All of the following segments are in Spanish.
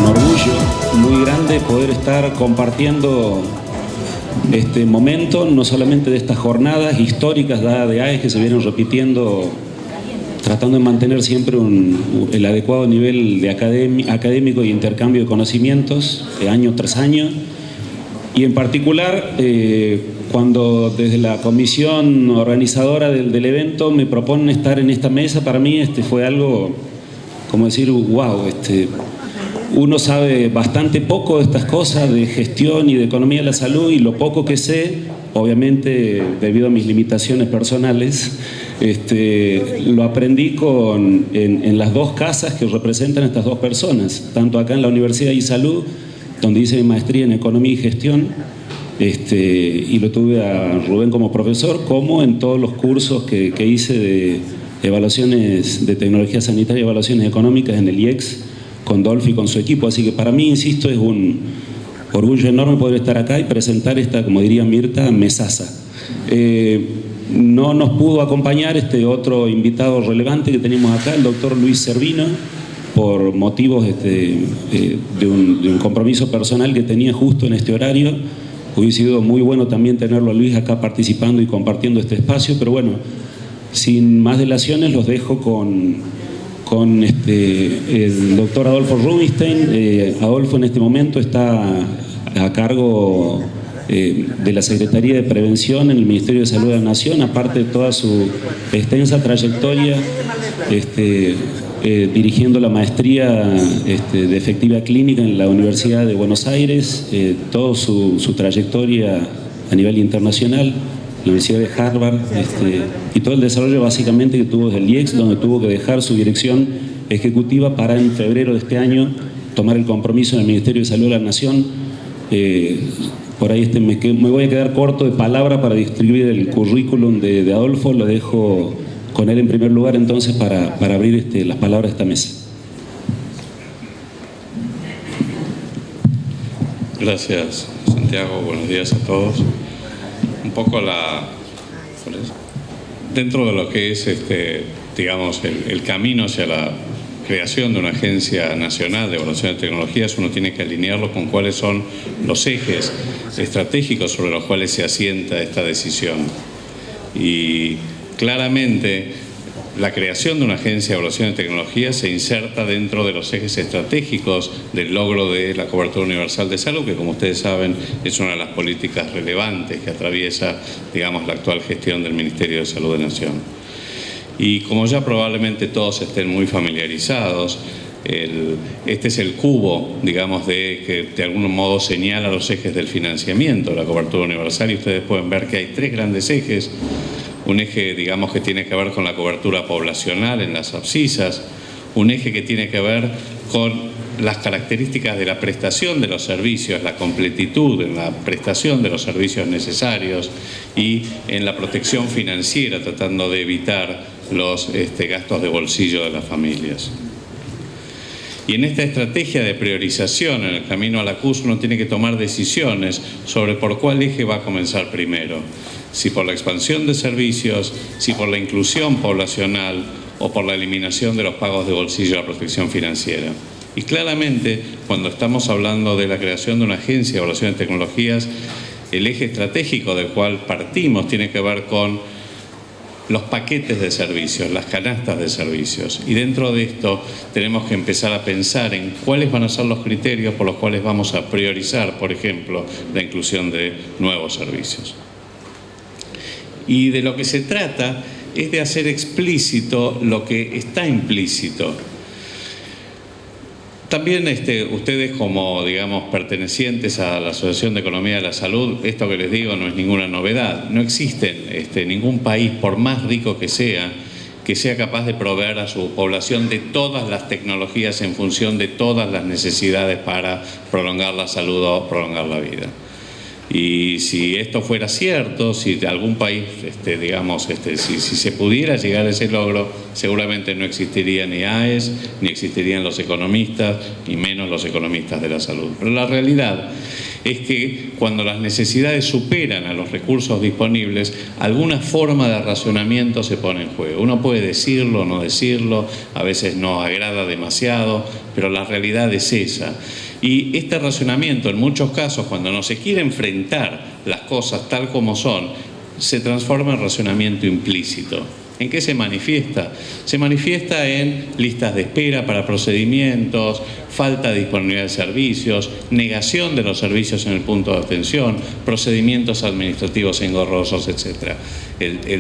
orgullo muy grande poder estar compartiendo este momento, no solamente de estas jornadas históricas de AES que se vienen repitiendo, tratando de mantener siempre el adecuado nivel de académico y intercambio de conocimientos año tras año. Y en particular, cuando desde la comisión organizadora del evento me proponen estar en esta mesa, para mí fue algo, como decir, wow, uno sabe bastante poco de estas cosas, de gestión y de economía de la salud, y lo poco que sé, obviamente debido a mis limitaciones personales, lo aprendí en las dos casas que representan a estas dos personas, tanto acá en la Universidad de Salud, donde hice mi maestría en Economía y Gestión, y lo tuve a Rubén como profesor, como en todos los cursos que hice de evaluaciones de tecnología sanitaria y evaluaciones económicas en el IEX, con Dolphy y con su equipo. Así que para mí, insisto, es un orgullo enorme poder estar acá y presentar esta, como diría Mirta, mesaza. No nos pudo acompañar otro invitado relevante que tenemos acá, el doctor Luis Servino, por motivos de un compromiso personal que tenía justo en este horario. Hubiese sido muy bueno también tenerlo a Luis acá participando y compartiendo este espacio, pero bueno, sin más dilaciones los dejo con el doctor Adolfo Rubinstein. Adolfo en este momento está a cargo de la Secretaría de Prevención en el Ministerio de Salud de la Nación, aparte de toda su extensa trayectoria dirigiendo la maestría de efectividad clínica en la Universidad de Buenos Aires, toda su trayectoria a nivel internacional, la Universidad de Harvard, y todo el desarrollo básicamente que tuvo desde el IEX, donde tuvo que dejar su dirección ejecutiva para en febrero de este año tomar el compromiso en el Ministerio de Salud de la Nación. Por ahí me voy a quedar corto de palabra para distribuir el currículum de Adolfo. Lo dejo con él en primer lugar entonces para abrir las palabras de esta mesa. Gracias, Santiago. Buenos días a todos. Un poco dentro de lo que es digamos el camino hacia la creación de una agencia nacional de evaluación de tecnologías, uno tiene que alinearlo con cuáles son los ejes estratégicos sobre los cuales se asienta esta decisión. Y claramente la creación de una agencia de evaluación de tecnologías se inserta dentro de los ejes estratégicos del logro de la cobertura universal de salud, que como ustedes saben es una de las políticas relevantes que atraviesa, digamos, la actual gestión del Ministerio de Salud de la Nación. Y como ya probablemente todos estén muy familiarizados, este es el cubo, digamos, que de algún modo señala los ejes del financiamiento de la cobertura universal, y ustedes pueden ver que hay tres grandes ejes. Un eje, digamos, que tiene que ver con la cobertura poblacional en las abscisas, un eje que tiene que ver con las características de la prestación de los servicios, la completitud en la prestación de los servicios necesarios y en la protección financiera, tratando de evitar los gastos de bolsillo de las familias. Y en esta estrategia de priorización en el camino a la CUS uno tiene que tomar decisiones sobre por cuál eje va a comenzar primero. Si por la expansión de servicios, si por la inclusión poblacional o por la eliminación de los pagos de bolsillo a la protección financiera. Y claramente, cuando estamos hablando de la creación de una agencia de evaluación de tecnologías, el eje estratégico del cual partimos tiene que ver con los paquetes de servicios, las canastas de servicios. Y dentro de esto tenemos que empezar a pensar en cuáles van a ser los criterios por los cuales vamos a priorizar, por ejemplo, la inclusión de nuevos servicios. Y de lo que se trata es de hacer explícito lo que está implícito. También ustedes como, digamos, pertenecientes a la Asociación de Economía de la Salud, esto que les digo no es ninguna novedad. No existe ningún país, por más rico que sea capaz de proveer a su población de todas las tecnologías en función de todas las necesidades para prolongar la salud o prolongar la vida. Y si esto fuera cierto, si algún país, si se pudiera llegar a ese logro, seguramente no existiría ni AES, ni existirían los economistas, ni menos los economistas de la salud. Pero la realidad es que cuando las necesidades superan a los recursos disponibles, alguna forma de racionamiento se pone en juego. Uno puede decirlo o no decirlo, a veces no agrada demasiado, pero la realidad es esa. Y este racionamiento, en muchos casos, cuando no se quiere enfrentar las cosas tal como son, se transforma en racionamiento implícito. ¿En qué se manifiesta? Se manifiesta en listas de espera para procedimientos, falta de disponibilidad de servicios, negación de los servicios en el punto de atención, procedimientos administrativos engorrosos, etc.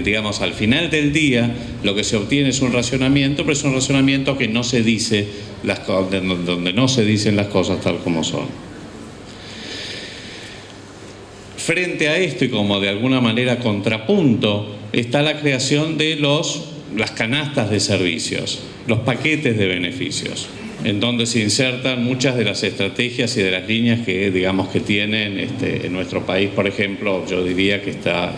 Digamos, al final del día, lo que se obtiene es un racionamiento, pero es un racionamiento que no se dice, donde no se dicen las cosas tal como son. Frente a esto y como de alguna manera contrapunto, está la creación de las canastas de servicios, los paquetes de beneficios, en donde se insertan muchas de las estrategias y de las líneas que, digamos, que tienen en nuestro país. Por ejemplo, yo diría que está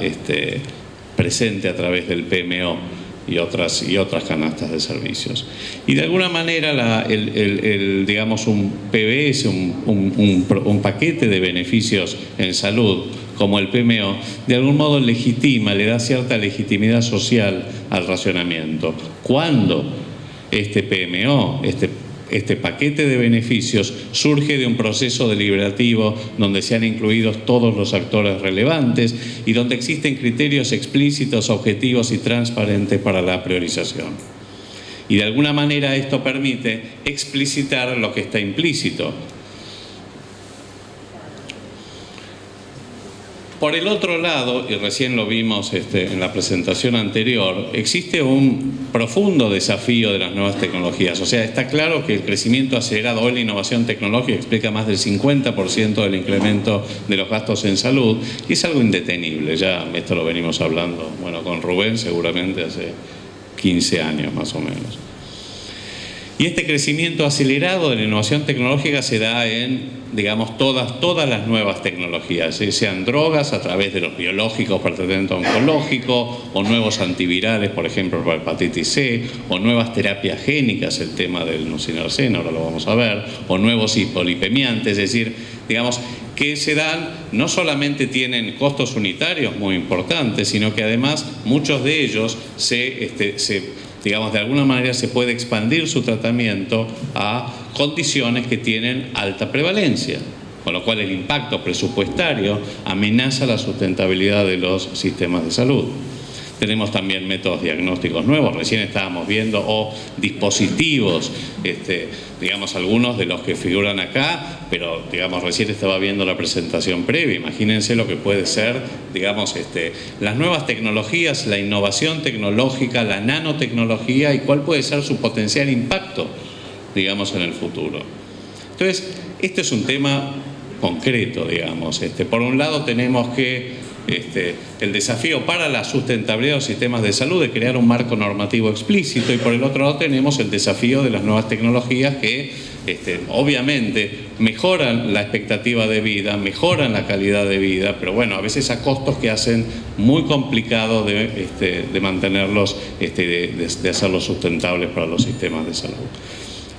presente a través del PMO y otras canastas de servicios. Y de alguna manera digamos, un PBS, un paquete de beneficios en salud, como el PMO, de algún modo legitima, le da cierta legitimidad social al racionamiento. Cuando este PMO, este paquete de beneficios surge de un proceso deliberativo donde se han incluido todos los actores relevantes y donde existen criterios explícitos, objetivos y transparentes para la priorización. Y de alguna manera esto permite explicitar lo que está implícito. Por el otro lado, y recién lo vimos en la presentación anterior, existe un profundo desafío de las nuevas tecnologías. O sea, está claro que el crecimiento acelerado o la innovación tecnológica explica más del 50% del incremento de los gastos en salud, y es algo indetenible. Ya esto lo venimos hablando, bueno, con Rubén seguramente hace 15 años más o menos. Y este crecimiento acelerado de la innovación tecnológica se da en, digamos, todas las nuevas tecnologías, sean drogas a través de los biológicos para el tratamiento oncológico, o nuevos antivirales, por ejemplo, para hepatitis C, o nuevas terapias génicas, el tema del nusinersen, ahora lo vamos a ver, o nuevos hipolipemiantes, es decir, digamos, que se dan, no solamente tienen costos unitarios muy importantes, sino que además muchos de ellos digamos, de alguna manera se puede expandir su tratamiento a condiciones que tienen alta prevalencia, con lo cual el impacto presupuestario amenaza la sustentabilidad de los sistemas de salud. Tenemos también métodos diagnósticos nuevos, recién estábamos viendo, o dispositivos, digamos, algunos de los que figuran acá, pero, digamos, recién estaba viendo la presentación previa. Imagínense lo que puede ser, digamos, las nuevas tecnologías, la innovación tecnológica, la nanotecnología, y cuál puede ser su potencial impacto, digamos, en el futuro. Entonces, este es un tema concreto, digamos. Por un lado tenemos que el desafío para la sustentabilidad de los sistemas de salud de crear un marco normativo explícito, y por el otro lado tenemos el desafío de las nuevas tecnologías que obviamente mejoran la expectativa de vida, mejoran la calidad de vida, pero bueno, a veces a costos que hacen muy complicado de mantenerlos, de hacerlos sustentables para los sistemas de salud.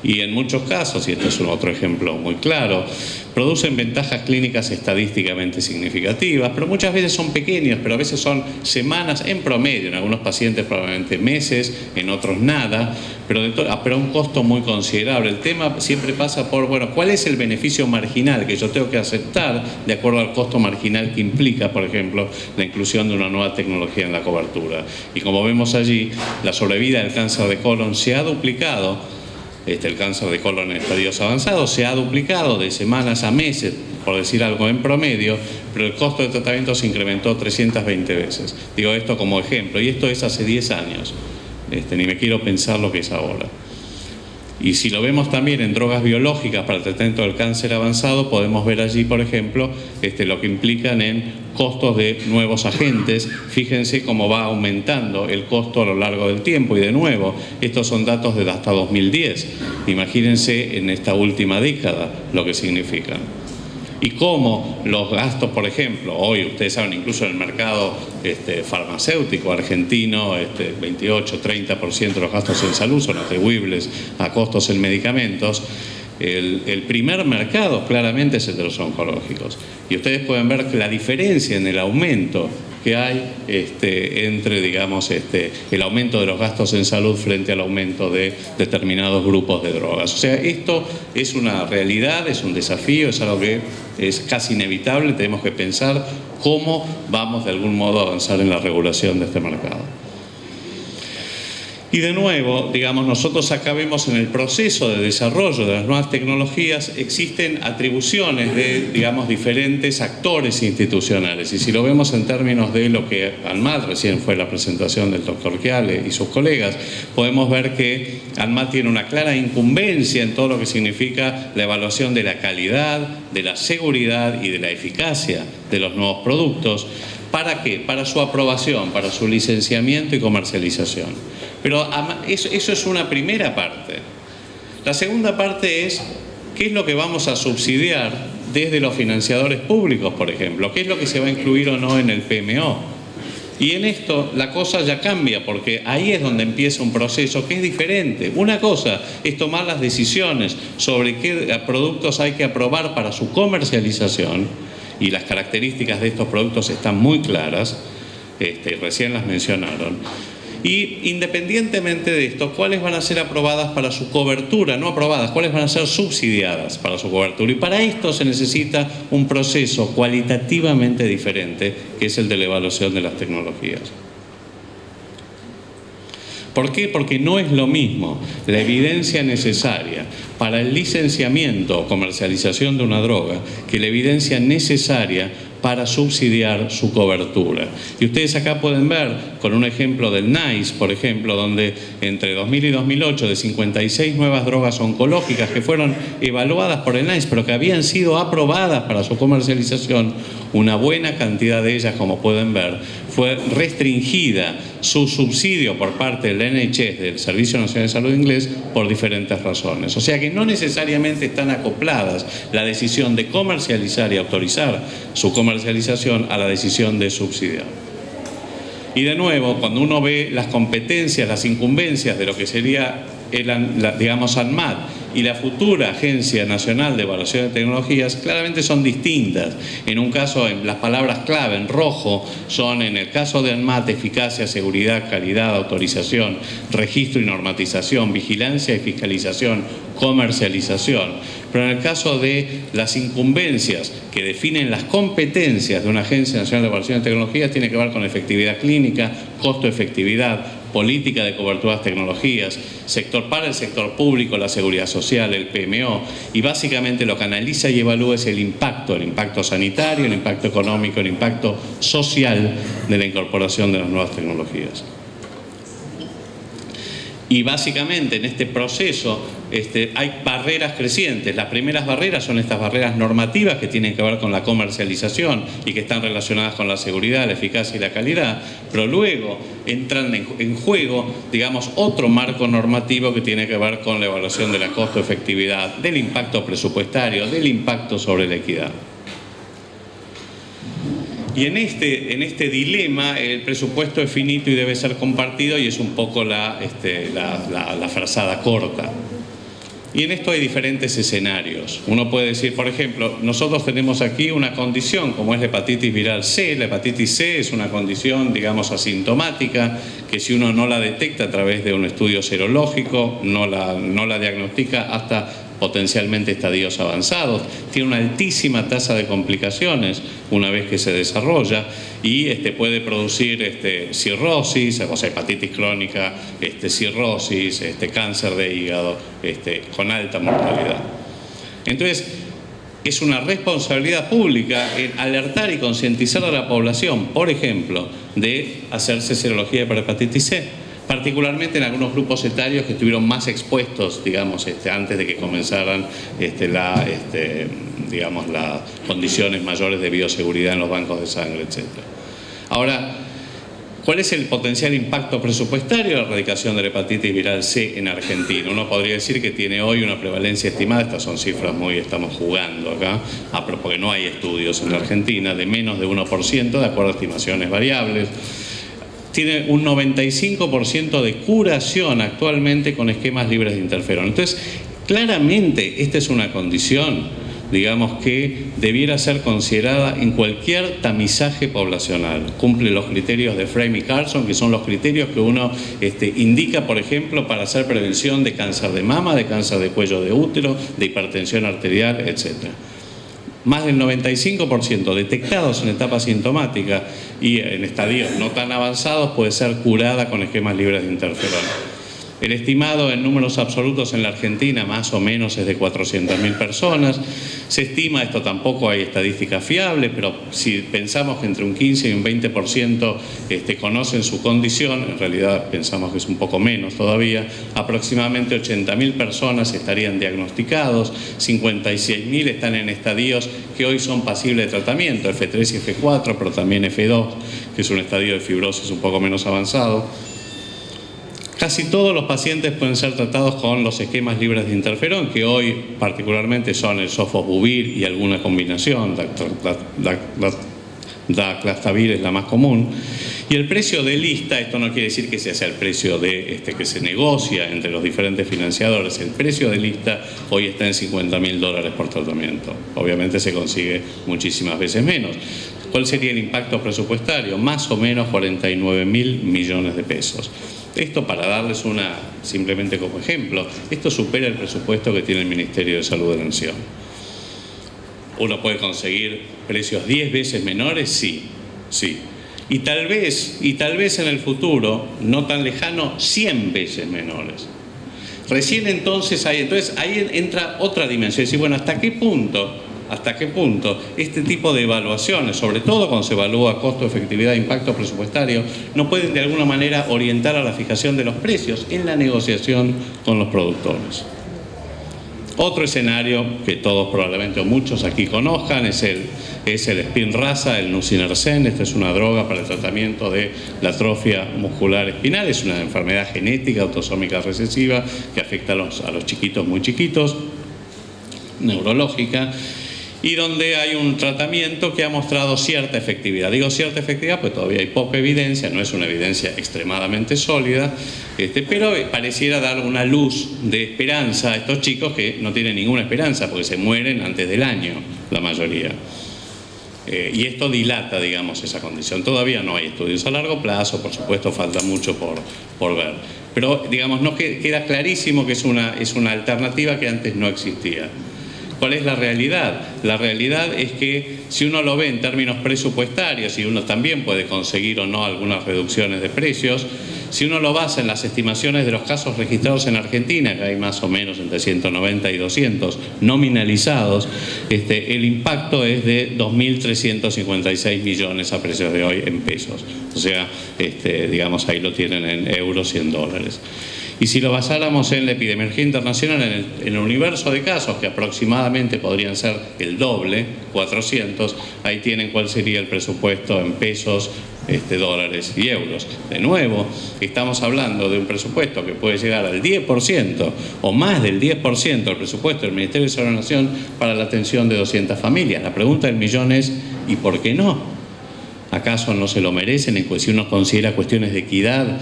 Y en muchos casos, y este es otro ejemplo muy claro, producen ventajas clínicas estadísticamente significativas, pero muchas veces son pequeñas, pero a veces son semanas en promedio, en algunos pacientes probablemente meses, en otros nada, pero a un costo muy considerable. El tema siempre pasa por, bueno, ¿cuál es el beneficio marginal que yo tengo que aceptar de acuerdo al costo marginal que implica, por ejemplo, la inclusión de una nueva tecnología en la cobertura? Y como vemos allí, la sobrevida del cáncer de colon se ha duplicado. El cáncer de colon en estadios avanzados se ha duplicado de semanas a meses, por decir algo, en promedio, pero el costo de tratamiento se incrementó 320 veces. Digo esto como ejemplo, y esto es hace 10 años. Ni me quiero pensar lo que es ahora. Y si lo vemos también en drogas biológicas para el tratamiento del cáncer avanzado, podemos ver allí, por ejemplo, lo que implican en costos de nuevos agentes. Fíjense cómo va aumentando el costo a lo largo del tiempo, y de nuevo, estos son datos de hasta 2010. Imagínense en esta última década lo que significan. Y cómo los gastos, por ejemplo, hoy ustedes saben, incluso en el mercado farmacéutico argentino, 28-30% de los gastos en salud son atribuibles a costos en medicamentos. el primer mercado claramente es el de los oncológicos. Y ustedes pueden ver la diferencia en el aumento que hay entre, digamos, el aumento de los gastos en salud frente al aumento de determinados grupos de drogas. O sea, esto es una realidad, es un desafío, es algo que es casi inevitable. Tenemos que pensar cómo vamos de algún modo a avanzar en la regulación de este mercado. Y de nuevo, digamos, nosotros acá vemos en el proceso de desarrollo de las nuevas tecnologías existen atribuciones de, digamos, diferentes actores institucionales. Y si lo vemos en términos de lo que ANMAT, recién fue la presentación del doctor Chiale y sus colegas, podemos ver que ANMAT tiene una clara incumbencia en todo lo que significa la evaluación de la calidad, de la seguridad y de la eficacia de los nuevos productos. ¿Para qué? Para su aprobación, para su licenciamiento y comercialización. Pero eso es una primera parte. La segunda parte es qué es lo que vamos a subsidiar desde los financiadores públicos, por ejemplo. ¿Qué es lo que se va a incluir o no en el PMO? Y en esto la cosa ya cambia, porque ahí es donde empieza un proceso que es diferente. Una cosa es tomar las decisiones sobre qué productos hay que aprobar para su comercialización, y las características de estos productos están muy claras, recién las mencionaron. Y independientemente de esto, ¿cuáles van a ser aprobadas para su cobertura? No aprobadas, ¿cuáles van a ser subsidiadas para su cobertura? Y para esto se necesita un proceso cualitativamente diferente, que es el de la evaluación de las tecnologías. ¿Por qué? Porque no es lo mismo la evidencia necesaria para el licenciamiento o comercialización de una droga que la evidencia necesaria para subsidiar su cobertura. Y ustedes acá pueden ver, con un ejemplo del NICE, por ejemplo, donde entre 2000 y 2008 de 56 nuevas drogas oncológicas que fueron evaluadas por el NICE, pero que habían sido aprobadas para su comercialización, una buena cantidad de ellas, como pueden ver, fue restringida su subsidio por parte del NHS, del Servicio Nacional de Salud Inglés, por diferentes razones. O sea que no necesariamente están acopladas la decisión de comercializar y autorizar su comercialización a la decisión de subsidiar. Y de nuevo, cuando uno ve las competencias, las incumbencias de lo que sería, digamos, ANMAT y la futura Agencia Nacional de Evaluación de Tecnologías, claramente son distintas. En un caso, las palabras clave en rojo son, en el caso de ANMAT, eficacia, seguridad, calidad, autorización, registro y normatización, vigilancia y fiscalización, comercialización. Pero en el caso de las incumbencias que definen las competencias de una Agencia Nacional de Evaluación de Tecnologías, tiene que ver con efectividad clínica, costo-efectividad, política de cobertura de tecnologías, para el sector público, la seguridad social, el PMO, y básicamente lo que analiza y evalúa es el impacto sanitario, el impacto económico, el impacto social de la incorporación de las nuevas tecnologías. Y básicamente en este proceso hay barreras crecientes. Las primeras barreras son estas barreras normativas que tienen que ver con la comercialización y que están relacionadas con la seguridad, la eficacia y la calidad, pero luego entran en juego, digamos, otro marco normativo que tiene que ver con la evaluación de la costo-efectividad, del impacto presupuestario, del impacto sobre la equidad. Y en este dilema el presupuesto es finito y debe ser compartido, y es un poco la frazada corta. Y en esto hay diferentes escenarios. Uno puede decir, por ejemplo, nosotros tenemos aquí una condición como es la hepatitis viral C. La hepatitis C es una condición, digamos, asintomática, que si uno no la detecta a través de un estudio serológico, no la diagnostica hasta potencialmente estadios avanzados, tiene una altísima tasa de complicaciones una vez que se desarrolla, y puede producir cirrosis, o sea, hepatitis crónica, cirrosis, cáncer de hígado, con alta mortalidad. Entonces, es una responsabilidad pública en alertar y concientizar a la población, por ejemplo, de hacerse serología para hepatitis C, particularmente en algunos grupos etarios que estuvieron más expuestos, digamos, antes de que comenzaran digamos, las condiciones mayores de bioseguridad en los bancos de sangre, etc. Ahora, ¿cuál es el potencial impacto presupuestario de la erradicación de la hepatitis viral C en Argentina? Uno podría decir que tiene hoy una prevalencia estimada, estas son cifras estamos jugando acá, porque no hay estudios en la Argentina, de menos de 1%, de acuerdo a estimaciones variables. Tiene un 95% de curación actualmente con esquemas libres de interferón. Entonces, Claramente esta es una condición, digamos, que debiera ser considerada en cualquier tamizaje poblacional. Cumple los criterios de Frame y Carson, que son los criterios que uno indica, por ejemplo, para hacer prevención de cáncer de mama, de cáncer de cuello de útero, de hipertensión arterial, etc. Más del 95% detectados en etapa sintomática y en estadios no tan avanzados puede ser curada con esquemas libres de interferón. El estimado en números absolutos en la Argentina más o menos es de 400.000 personas. Se estima, esto tampoco hay estadística fiable, pero si pensamos que entre un 15 y un 20% conocen su condición, en realidad pensamos que es un poco menos todavía, aproximadamente 80.000 personas estarían diagnosticados, 56.000 están en estadios que hoy son pasibles de tratamiento, F3 y F4, pero también F2, que es un estadio de fibrosis un poco menos avanzado. Casi todos los pacientes pueden ser tratados con los esquemas libres de interferón, que hoy particularmente son el sofosbuvir y alguna combinación, daclastavir es la más común. Y el precio de lista, esto no quiere decir que sea el precio que se negocia entre los diferentes financiadores, el precio de lista hoy está en $50.000 por tratamiento. Obviamente se consigue muchísimas veces menos. ¿Cuál sería el impacto presupuestario? Más o menos 49.000 millones de pesos. Esto, para darles simplemente como ejemplo, esto supera el presupuesto que tiene el Ministerio de Salud de la Nación. ¿Uno puede conseguir precios 10 veces menores? Sí, sí. Y tal vez en el futuro, no tan lejano, 100 veces menores. Recién entonces ahí entra otra dimensión. Es decir, bueno, ¿hasta qué punto este tipo de evaluaciones, sobre todo cuando se evalúa costo, efectividad e impacto presupuestario, no pueden de alguna manera orientar a la fijación de los precios en la negociación con los productores? Otro escenario que todos probablemente o muchos aquí conozcan es el Spinraza, el nusinersen. Esta es una droga para el tratamiento de la atrofia muscular espinal. Es una enfermedad genética autosómica recesiva que afecta a los chiquitos muy chiquitos, neurológica, y donde hay un tratamiento que ha mostrado cierta efectividad. Digo cierta efectividad pues todavía hay poca evidencia, no es una evidencia extremadamente sólida, pero pareciera dar una luz de esperanza a estos chicos que no tienen ninguna esperanza porque se mueren antes del año, la mayoría. Y esto dilata, digamos, esa condición. Todavía no hay estudios a largo plazo, por supuesto falta mucho por ver. Pero, digamos, no queda clarísimo que es una alternativa que antes no existía. ¿Cuál es la realidad? La realidad es que si uno lo ve en términos presupuestarios, y uno también puede conseguir o no algunas reducciones de precios, si uno lo basa en las estimaciones de los casos registrados en Argentina, que hay más o menos entre 190 y 200 nominalizados, el impacto es de 2.356 millones a precios de hoy en pesos. O sea, digamos, ahí lo tienen en euros y en dólares. Y si lo basáramos en la epidemiología internacional, en el universo de casos, que aproximadamente podrían ser el doble, 400, ahí tienen cuál sería el presupuesto en pesos, dólares y euros. De nuevo, estamos hablando de un presupuesto que puede llegar al 10% o más del 10% del presupuesto del Ministerio de Salud de la Nación para la atención de 200 familias. La pregunta del millón es, ¿y por qué no? ¿Acaso no se lo merecen? Si uno considera cuestiones de equidad,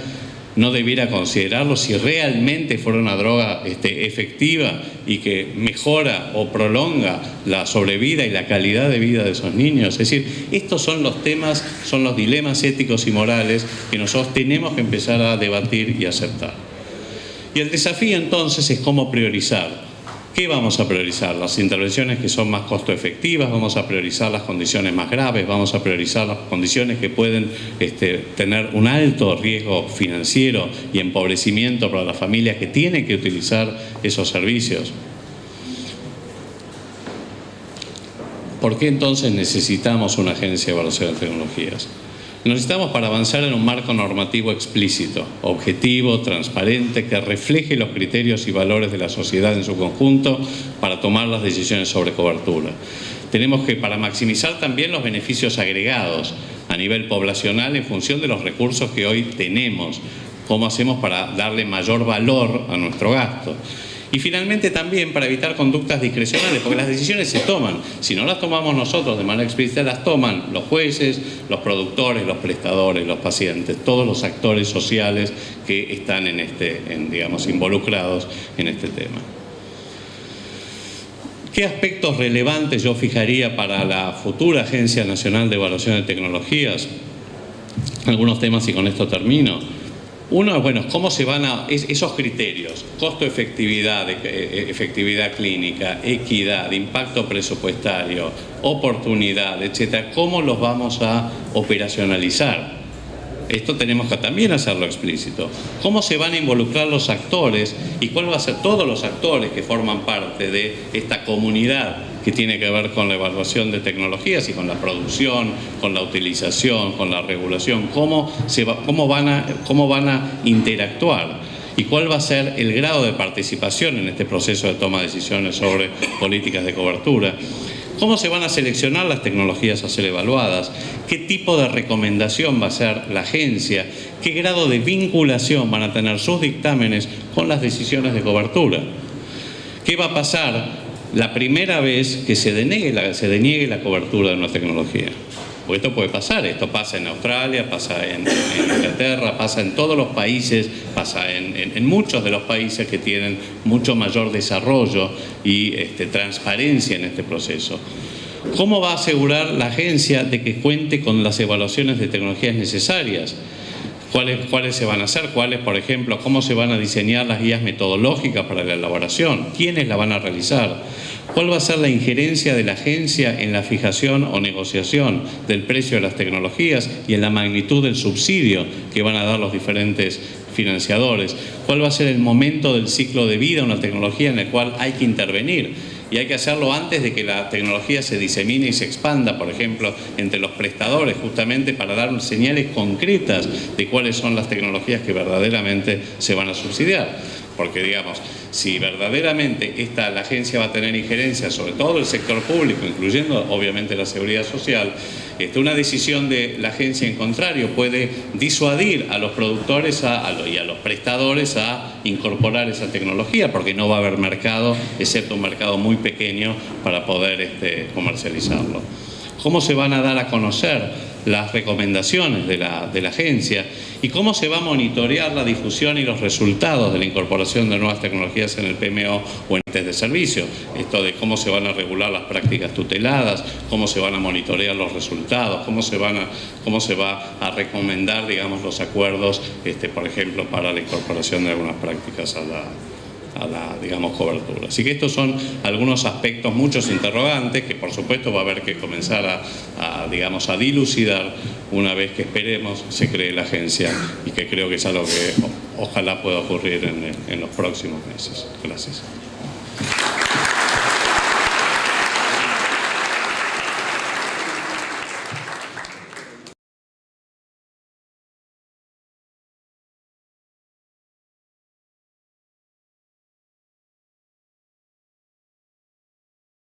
¿no debiera considerarlo si realmente fuera una droga efectiva y que mejora o prolonga la sobrevida y la calidad de vida de esos niños? Es decir, estos son los temas, son los dilemas éticos y morales que nosotros tenemos que empezar a debatir y aceptar. Y el desafío entonces es cómo priorizar. ¿Qué vamos a priorizar? Las intervenciones que son más costo efectivas, vamos a priorizar las condiciones más graves, vamos a priorizar las condiciones que pueden tener un alto riesgo financiero y empobrecimiento para las familias que tienen que utilizar esos servicios. ¿Por qué entonces necesitamos una agencia de evaluación de tecnologías? Necesitamos para avanzar en un marco normativo explícito, objetivo, transparente, que refleje los criterios y valores de la sociedad en su conjunto para tomar las decisiones sobre cobertura. Tenemos que, para maximizar también los beneficios agregados a nivel poblacional en función de los recursos que hoy tenemos, cómo hacemos para darle mayor valor a nuestro gasto. Y finalmente también para evitar conductas discrecionales, porque las decisiones se toman. Si no las tomamos nosotros de manera explícita, las toman los jueces, los productores, los prestadores, los pacientes, todos los actores sociales que están digamos, involucrados en este tema. ¿Qué aspectos relevantes yo fijaría para la futura Agencia Nacional de Evaluación de Tecnologías? Algunos temas y con esto termino. Uno, bueno, ¿cómo se van a esos criterios? Costo-efectividad, efectividad clínica, equidad, impacto presupuestario, oportunidad, etcétera. ¿Cómo los vamos a operacionalizar? Esto tenemos que también hacerlo explícito. ¿Cómo se van a involucrar los actores y cuál va a ser todos los actores que forman parte de esta comunidad que tiene que ver con la evaluación de tecnologías y con la producción, con la utilización, con la regulación? ¿Cómo van a interactuar? ¿Y cuál va a ser el grado de participación en este proceso de toma de decisiones sobre políticas de cobertura? ¿Cómo se van a seleccionar las tecnologías a ser evaluadas? ¿Qué tipo de recomendación va a hacer la agencia? ¿Qué grado de vinculación van a tener sus dictámenes con las decisiones de cobertura? ¿Qué va a pasar la primera vez que se deniegue la cobertura de una tecnología? Porque esto puede pasar, esto pasa en Australia, pasa en Inglaterra, pasa en todos los países, pasa en muchos de los países que tienen mucho mayor desarrollo y transparencia en este proceso. ¿Cómo va a asegurar la agencia de que cuente con las evaluaciones de tecnologías necesarias? ¿Cuáles se van a hacer? ¿Cuáles, por ejemplo, cómo se van a diseñar las guías metodológicas para la elaboración? ¿Quiénes la van a realizar? ¿Cuál va a ser la injerencia de la agencia en la fijación o negociación del precio de las tecnologías y en la magnitud del subsidio que van a dar los diferentes financiadores? ¿Cuál va a ser el momento del ciclo de vida de una tecnología en el cual hay que intervenir? Y hay que hacerlo antes de que la tecnología se disemine y se expanda, por ejemplo, entre los prestadores, justamente para dar señales concretas de cuáles son las tecnologías que verdaderamente se van a subsidiar. Porque, digamos, si verdaderamente la agencia va a tener injerencia sobre todo el sector público, incluyendo obviamente la seguridad social, una decisión de la agencia en contrario puede disuadir a los productores y a los prestadores a incorporar esa tecnología, porque no va a haber mercado, excepto un mercado muy pequeño, para poder comercializarlo. ¿Cómo se van a dar a conocer las recomendaciones de la agencia y cómo se va a monitorear la difusión y los resultados de la incorporación de nuevas tecnologías en el PMO o en entes de servicio? Esto de cómo se van a regular las prácticas tuteladas, cómo se van a monitorear los resultados, cómo se va a recomendar, digamos, los acuerdos, por ejemplo, para la incorporación de algunas prácticas a la, digamos, cobertura. Así que estos son algunos aspectos, muchos interrogantes, que por supuesto va a haber que comenzar digamos, a dilucidar una vez que esperemos se cree la agencia, y que creo que es algo que ojalá pueda ocurrir en los próximos meses. Gracias.